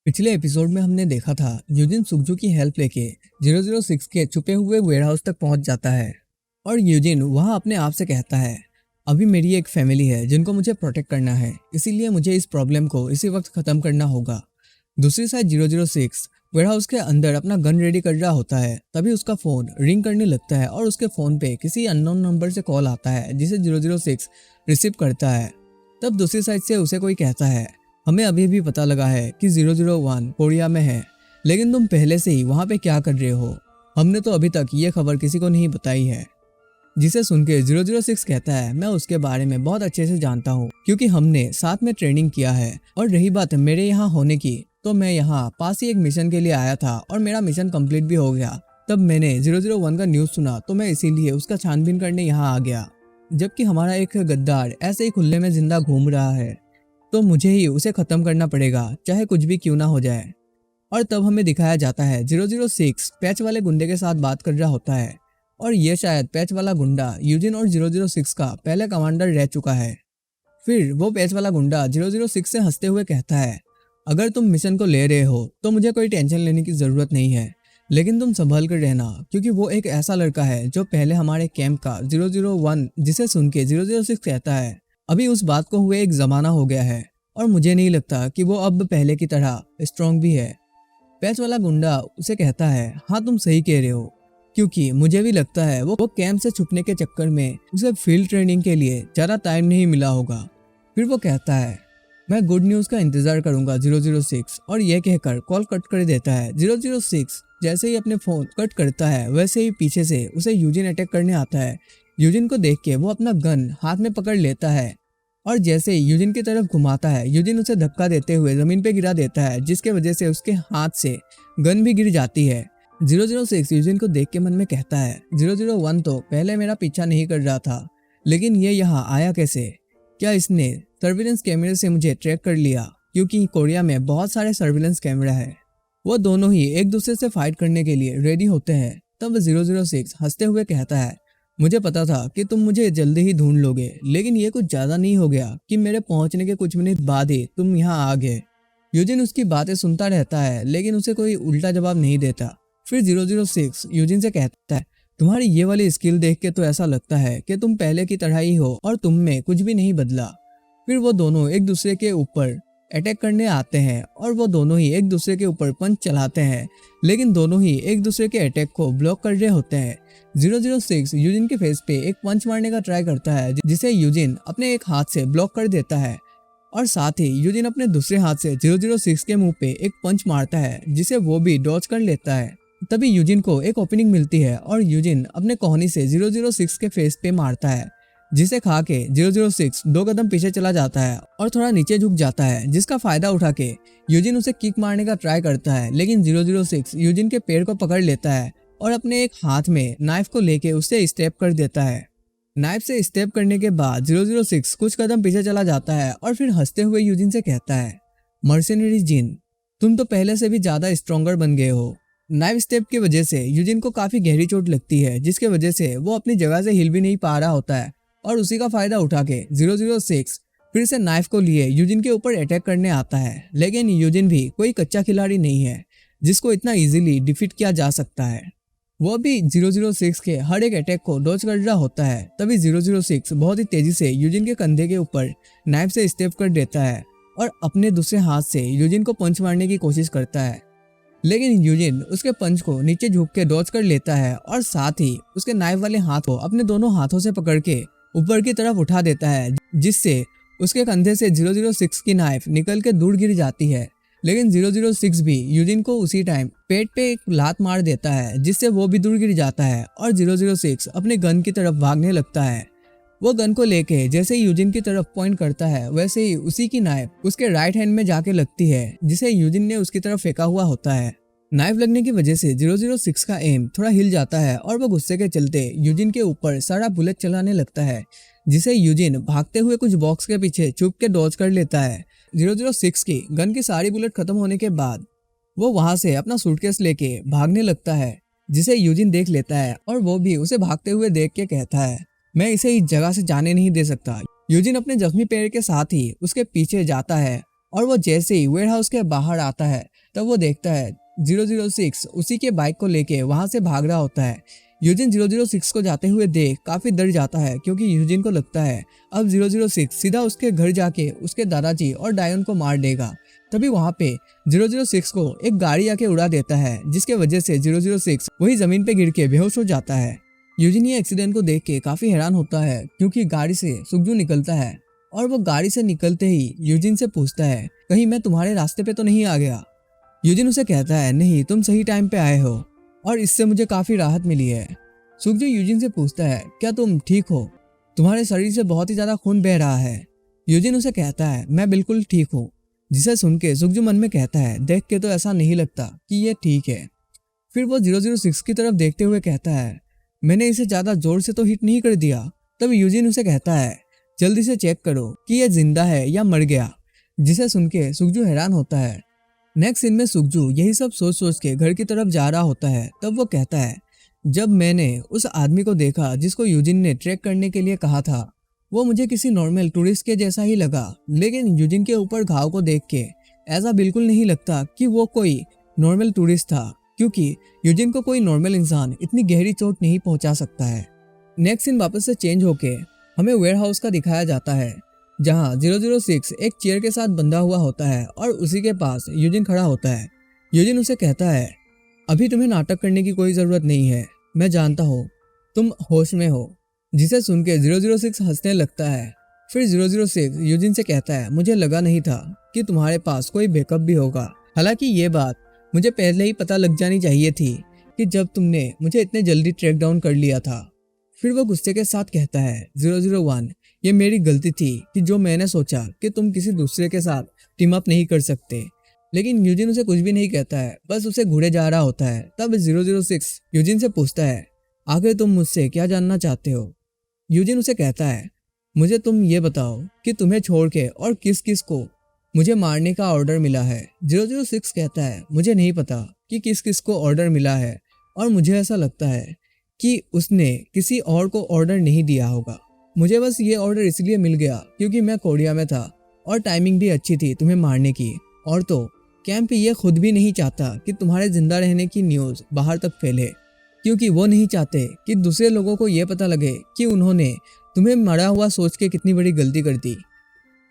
पिछले एपिसोड में हमने देखा था यूजिन सुक्जू की हेल्प लेके 006 के छुपे हुए वेयरहाउस तक पहुंच जाता है और यूजिन वहां अपने आप से कहता है, अभी मेरी एक फैमिली है जिनको मुझे प्रोटेक्ट करना है, इसीलिए मुझे इस प्रॉब्लम को इसी वक्त खत्म करना होगा। दूसरी साइड 006 वेयरहाउस के अंदर अपना गन रेडी कर रहा होता है, तभी उसका फोन रिंग करने लगता है और उसके फोन पे किसी अननोन नंबर से कॉल आता है जिसे 006 रिसीव करता है। तब दूसरी साइड से उसे कोई कहता है, हमें अभी भी पता लगा है कि 001 कोरिया में है, लेकिन तुम पहले से ही वहाँ पे क्या कर रहे हो? हमने तो अभी तक ये खबर किसी को नहीं बताई है। जिसे सुन के 006 कहता है, मैं उसके बारे में बहुत अच्छे से जानता हूँ क्योंकि हमने साथ में ट्रेनिंग किया है। और रही बात मेरे यहाँ होने की, तो मैं यहाँ पास ही एक मिशन के लिए आया था और मेरा मिशन कंप्लीट भी हो गया। तब मैंने 001 का न्यूज़ सुना तो मैं इसीलिए उसका छानबीन करने यहाँ आ गया। जबकि हमारा एक गद्दार ऐसे ही खुले में जिंदा घूम रहा है, तो मुझे ही उसे खत्म करना पड़ेगा, चाहे कुछ भी क्यों ना हो जाए। और तब हमें दिखाया जाता है 006 पैच वाले गुंडे के साथ बात कर रहा होता है और ये शायद पैच वाला गुंडा यूजिन और 006 का पहले कमांडर रह चुका है। फिर वो पैच वाला गुंडा 006 से हंसते हुए कहता है, अगर तुम मिशन को ले रहे हो तो मुझे कोई टेंशन लेने की जरूरत नहीं है, लेकिन तुम संभल कर रहना क्योंकि वो एक ऐसा लड़का है जो पहले हमारे कैंप का 001। जिसे सुन के 006 कहता है, अभी उस बात को हुए एक जमाना हो गया है और मुझे नहीं लगता कि वो अब पहले की तरह स्ट्रॉन्ग भी है। पैच वाला गुंडा उसे कहता है, हाँ तुम सही कह रहे हो, क्योंकि मुझे भी लगता है वो कैंप से छुपने के चक्कर में उसे फील्ड ट्रेनिंग के लिए ज़्यादा टाइम नहीं मिला होगा। फिर वो कहता है, मैं गुड न्यूज़ का इंतज़ार करूंगा 006, और यह कहकर कॉल कट कर देता है। 006 जैसे ही अपने फ़ोन कट करता है वैसे ही पीछे से उसे यूजिन अटैक करने आता है। यूजिन को देख के वो अपना गन हाथ में पकड़ लेता है और जैसे ही यूजिन की तरफ घुमाता है, यूजिन उसे धक्का देते हुए ज़मीन पे गिरा देता है, जिसके वजह से उसके हाथ से गन भी गिर जाती है। 006 यूजिन को देख के मन में कहता है, 001 तो पहले मेरा पीछा नहीं कर रहा था, लेकिन ये यहाँ आया कैसे? क्या इसने सर्विलेंस कैमरे से मुझे ट्रैक कर लिया? क्योंकि कोरिया में बहुत सारे सर्विलेंस कैमरा है। वो दोनों ही एक दूसरे से फाइट करने के लिए रेडी होते हैं। तब 006 हंसते हुए कहता है, मुझे पता था कि तुम मुझे जल्दी ही ढूंढ लोगे, लेकिन ये कुछ ज्यादा नहीं हो गया कि मेरे पहुंचने के कुछ मिनट बाद ही तुम यहाँ आ गए। यूजिन उसकी बातें सुनता रहता है लेकिन उसे कोई उल्टा जवाब नहीं देता। फिर 006 यूजिन से कहता है, तुम्हारी ये वाली स्किल देख के तो ऐसा लगता है कि तुम पहले की तरह ही हो और तुम में कुछ भी नहीं बदला। फिर वो दोनों एक दूसरे के ऊपर अटैक करने आते हैं और वो दोनों ही एक दूसरे के ऊपर पंच चलाते हैं, लेकिन दोनों ही एक दूसरे के अटैक को ब्लॉक कर रहे होते हैं। 006 यूजिन के फेस पे एक पंच मारने का ट्राई करता है, जिसे यूजिन अपने एक हाथ से ब्लॉक कर देता है और साथ ही यूजिन अपने दूसरे हाथ से 006 के मुंह पे एक पंच मारता है, जिसे वो भी डॉज कर लेता है। तभी यूजिन को एक ओपनिंग मिलती है और यूजिन अपने कोहनी से 006 के फेस पे मारता है, जिसे खा के 006 2 कदम पीछे चला जाता है और थोड़ा नीचे झुक जाता है, जिसका फायदा उठा के यूजिन उसे किक मारने का ट्राई करता है, लेकिन 006 यूजिन के पैर को पकड़ लेता है और अपने एक हाथ में नाइफ को लेके उससे स्टेप कर देता है। नाइफ से स्टेप करने के बाद 006 कुछ कदम पीछे चला जाता है और फिर हंसते हुए यूजिन से कहता है, मर्सेनरी जिन, तुम तो पहले से भी ज्यादा स्ट्रॉन्गर बन गए हो। नाइफ स्टेप की वजह से यूजिन को काफी गहरी चोट लगती है, जिसके वजह से वो अपनी जगह से हिल भी नहीं पा रहा होता है और उसी का फायदा उठा के 006 फिर से नाइफ को लिए यूजिन के ऊपर अटैक करने आता है। लेकिन यूजिन भी कोई कच्चा खिलाड़ी नहीं है जिसको इतना इजीली डिफीट किया जा सकता है। वो भी 006 के हर एक अटैक को डॉज कर रहा होता है। तभी 006 बहुत ही तेजी से यूजिन के कंधे के ऊपर नाइफ से स्टेप कर देता है और अपने दूसरे हाथ से यूजिन को पंच मारने की कोशिश करता है, लेकिन यूजिन उसके पंच को नीचे झुक के डॉज कर लेता है और साथ ही उसके नाइफ वाले हाथ को अपने दोनों हाथों से पकड़ के ऊपर की तरफ उठा देता है, जिससे उसके कंधे से 006 की नाइफ निकल के दूर गिर जाती है। लेकिन 006 भी यूजिन को उसी टाइम पेट पे एक लात मार देता है, जिससे वो भी दूर गिर जाता है और 006 अपने गन की तरफ भागने लगता है। वो गन को लेके जैसे ही यूजिन की तरफ पॉइंट करता है, वैसे ही उसी की नाइफ उसके राइट हैंड में जाके लगती है, जिसे यूजिन ने उसकी तरफ फेंका हुआ होता है। नाइफ लगने की वजह से 006 का एम थोड़ा हिल जाता है और वो गुस्से के चलते यूजिन के ऊपर सारा बुलेट चलाने लगता है, जिसे यूजिन भागते हुए कुछ बॉक्स के पीछे छुप के डॉज कर लेता है। 006 की गन की सारी बुलेट खत्म होने के बाद वो वहां से अपना सूटकेस लेके भागने लगता है, जिसे यूजिन देख लेता है और वो भी उसे भागते हुए देख के कहता है, मैं इसे इस जगह से जाने नहीं दे सकता। यूजिन अपने जख्मी पैर के साथ ही उसके पीछे जाता है और वो जैसे ही वेयरहाउस के बाहर आता है तब वो देखता है 006 उसी के बाइक को लेके वहां से भाग रहा होता है। यूजिन 006 को जाते हुए देख काफी डर जाता है क्योंकि यूजिन को लगता है अब 006 सीधा उसके घर जाके उसके दादाजी और डायन को मार देगा। तभी वहां पे 006 को एक गाड़ी आके उड़ा देता है, जिसके वजह से 006 वही जमीन पे गिर के बेहोश हो जाता है। यूजिन ये एक्सीडेंट को देख के काफी हैरान होता है क्योंकि गाड़ी से सुगजू निकलता है और वो गाड़ी से निकलते ही यूजिन से पूछता है कहीं मैं तुम्हारे रास्ते पे तो नहीं आ गया। यूजिन उसे कहता है नहीं, तुम सही टाइम पे आए हो और इससे मुझे काफी राहत मिली है। सुगजू यूजिन से पूछता है क्या तुम ठीक हो, तुम्हारे शरीर से बहुत ही ज्यादा खून बह रहा है। यूजिन उसे कहता है मैं बिल्कुल ठीक हूँ, जिसे सुन के सुगजू मन में कहता है देख के तो ऐसा नहीं लगता कि ये ठीक है। फिर वो 006 की तरफ देखते हुए कहता है मैंने इसे ज्यादा जोर से तो हिट नहीं कर दिया। तब यूजिन उसे कहता है जल्दी से चेक करो कि ये जिंदा है या मर गया, जिसे सुन के सुगजू हैरान होता है। नेक्स्ट सीन में सुगजू यही सब सोच सोच के घर की तरफ जा रहा होता है। तब वो कहता है जब मैंने उस आदमी को देखा जिसको यूजिन ने ट्रैक करने के लिए कहा था, वो मुझे किसी नॉर्मल टूरिस्ट के जैसा ही लगा, लेकिन यूजिन के ऊपर घाव को देख के ऐसा बिल्कुल नहीं लगता कि वो कोई नॉर्मल टूरिस्ट था, क्योंकि यूजिन को कोई नॉर्मल इंसान इतनी गहरी चोट नहीं पहुंचा सकता है। नेक्स्ट सीन वापस से चेंज होके हमें वेयर हाउस का दिखाया जाता है, जहां 006 एक चेयर के साथ बंधा हुआ होता है और उसी के पास यूजिन खड़ा होता है। यूजिन उसे कहता है अभी तुम्हें नाटक करने की कोई जरूरत नहीं है, मैं जानता हूँ तुम होश में हो, जिसे सुन के 006 हंसने लगता है। फिर 006 यूजिन से कहता है मुझे लगा नहीं था कि तुम्हारे पास कोई बैकअप भी होगा, हालांकि ये बात मुझे पहले ही पता लग जानी चाहिए थी कि जब तुमने मुझे इतने जल्दी ट्रैक डाउन कर लिया था। फिर वो गुस्से के साथ कहता है 001 ये मेरी गलती थी कि जो मैंने सोचा कि तुम किसी दूसरे के साथ टीम अप नहीं कर सकते। लेकिन यूजिन उसे कुछ भी नहीं कहता है, बस उसे घूरे जा रहा होता है। तब 006 यूजिन से पूछता है आखिर तुम मुझसे क्या जानना चाहते हो। यूजिन उसे कहता है मुझे तुम ये बताओ कि तुम्हें छोड़ के और किस किस को मुझे मारने का ऑर्डर मिला है। 006 कहता है मुझे नहीं पता कि किस किस को ऑर्डर मिला है और मुझे ऐसा लगता है कि उसने किसी और को ऑर्डर नहीं दिया होगा। मुझे बस ये ऑर्डर इसलिए मिल गया क्योंकि मैं कोरिया में था और टाइमिंग भी अच्छी थी तुम्हें मारने की, और तो कैंप ये खुद भी नहीं चाहता कि तुम्हारे जिंदा रहने की न्यूज़ बाहर तक फैले, क्योंकि वो नहीं चाहते कि दूसरे लोगों को ये पता लगे कि उन्होंने तुम्हें मरा हुआ सोच के कितनी बड़ी गलती कर दी।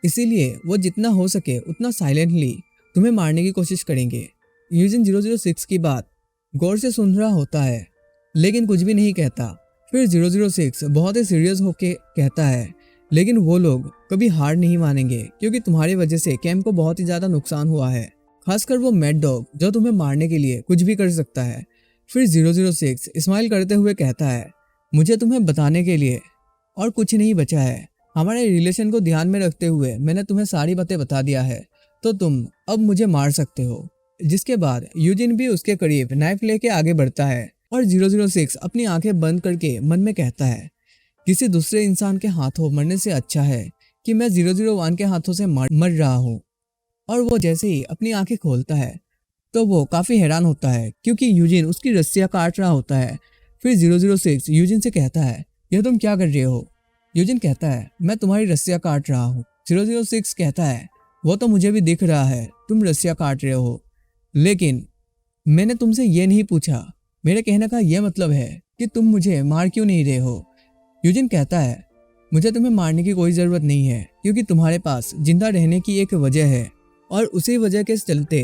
इसीलिए वो जितना हो सके उतना साइलेंटली तुम्हें मारने की कोशिश करेंगे। यूजिन 006 की बात गौर से सुन रहा होता है लेकिन कुछ भी नहीं कहता। फिर 006 बहुत ही सीरियस होके कहता है लेकिन वो लोग कभी हार नहीं मानेंगे क्योंकि तुम्हारी वजह से कैंप को बहुत ही ज्यादा नुकसान हुआ है, खासकर वो मैड डॉग जो तुम्हें मारने के लिए कुछ भी कर सकता है। फिर 006 स्माइल करते हुए कहता है मुझे तुम्हें बताने के लिए और कुछ नहीं बचा है। हमारे रिलेशन को ध्यान में रखते हुए मैंने तुम्हें सारी बातें बता दिया है, तो तुम अब मुझे मार सकते हो। जिसके बाद यूजिन भी उसके करीब नाइफ लेके आगे बढ़ता है और 006 अपनी आंखें बंद करके मन में कहता है किसी दूसरे इंसान के हाथों मरने से अच्छा है कि मैं 001 के हाथों से मर रहा हूँ। और वो जैसे ही अपनी आंखें खोलता है तो वो काफी हैरान होता है क्योंकि यूजिन उसकी रस्सियां काट रहा होता है। फिर 006 यूजिन से कहता है यह तुम क्या कर रहे हो। यूजिन कहता है मैं तुम्हारी रस्सियां काट रहा हूँ। 006 कहता है वो तो मुझे भी दिख रहा है तुम रस्सियां काट रहे हो, लेकिन मैंने तुमसे ये नहीं पूछा। मेरे कहने का यह मतलब है कि तुम मुझे मार क्यों नहीं रहे हो। यूजिन कहता है मुझे तुम्हें मारने की कोई ज़रूरत नहीं है क्योंकि तुम्हारे पास जिंदा रहने की एक वजह है और उसी वजह के चलते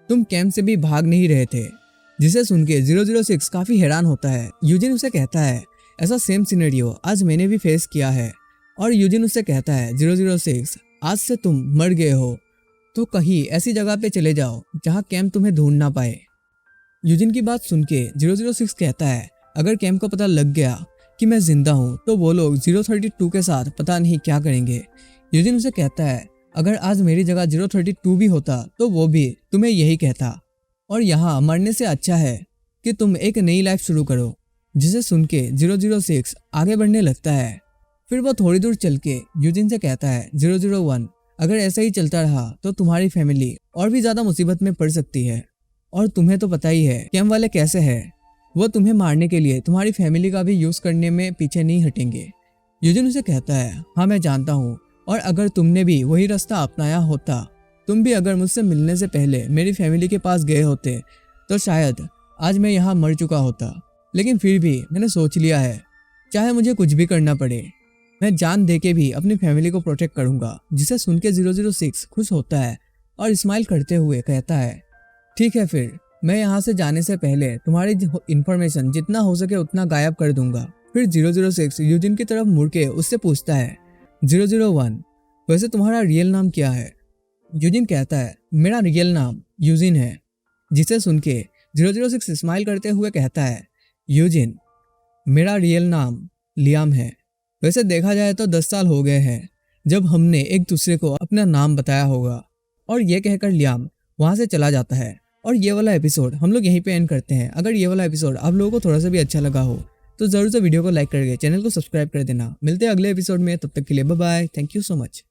तुम कैंप से भी भाग नहीं रहे थे। जिसे सुन के 006 काफ़ी हैरान होता है। यूजिन उसे कहता है ऐसा सेम सिनेरियो आज मैंने भी फेस किया है। और यूजिन उससे कहता है 006 आज से तुम मर गए हो तो कहीं ऐसी जगह पे चले जाओ जहाँ कैंप तुम्हें ढूंढ ना पाए। यूजिन की बात सुन के 006 कहता है अगर कैंप को पता लग गया कि मैं जिंदा हूँ तो वो लोग 032 के साथ पता नहीं क्या करेंगे। यूजिन उसे कहता है अगर आज मेरी जगह 032 भी होता तो वो भी तुम्हें यही कहता, और यहाँ मरने से अच्छा है कि तुम एक नई लाइफ शुरू करो। जिसे सुन के 006 आगे बढ़ने लगता है। फिर वो थोड़ी दूर चल के यूजिन से कहता है 001 अगर ऐसा ही चलता रहा तो तुम्हारी फैमिली और भी ज्यादा मुसीबत में पड़ सकती है, और तुम्हें तो पता ही है कैंप वाले कैसे हैं, वो तुम्हें मारने के लिए तुम्हारी फैमिली का भी यूज करने में पीछे नहीं हटेंगे। यूजिन उसे कहता है हाँ मैं जानता हूँ, और अगर तुमने भी वही रास्ता अपनाया होता तुम भी अगर मुझसे मिलने से पहले मेरी फैमिली के पास गए होते तो शायद आज मैं यहाँ मर चुका होता। लेकिन फिर भी मैंने सोच लिया है, चाहे मुझे कुछ भी करना पड़े, मैं जान दे के भी अपनी फैमिली को प्रोटेक्ट करूंगा। जिसे सुन के 006 खुश होता है और स्माइल करते हुए कहता है, ठीक है फिर मैं यहाँ से जाने से पहले तुम्हारी इंफॉर्मेशन जितना हो सके उतना गायब कर दूंगा। फिर 006 यूजिन की तरफ मुड़ के उससे पूछता है, 001 वैसे तुम्हारा रियल नाम क्या है? यूजिन कहता है, मेरा रियल नाम यूजिन है। जिसे सुन के 006 स्माइल करते हुए कहता है, यूजिन मेरा रियल नाम लियाम है। वैसे देखा जाए तो 10 साल हो गए हैं जब हमने एक दूसरे को अपना नाम बताया होगा। और ये कहकर लियाम वहाँ से चला जाता है। और ये वाला एपिसोड हम लोग यहीं पे एंड करते हैं। अगर ये वाला एपिसोड आप लोगों को थोड़ा सा भी अच्छा लगा हो तो ज़रूर से वीडियो को लाइक करके चैनल को सब्सक्राइब कर देना। मिलते हैं अगले एपिसोड में, तब तक के लिए bye bye. Thank you so much.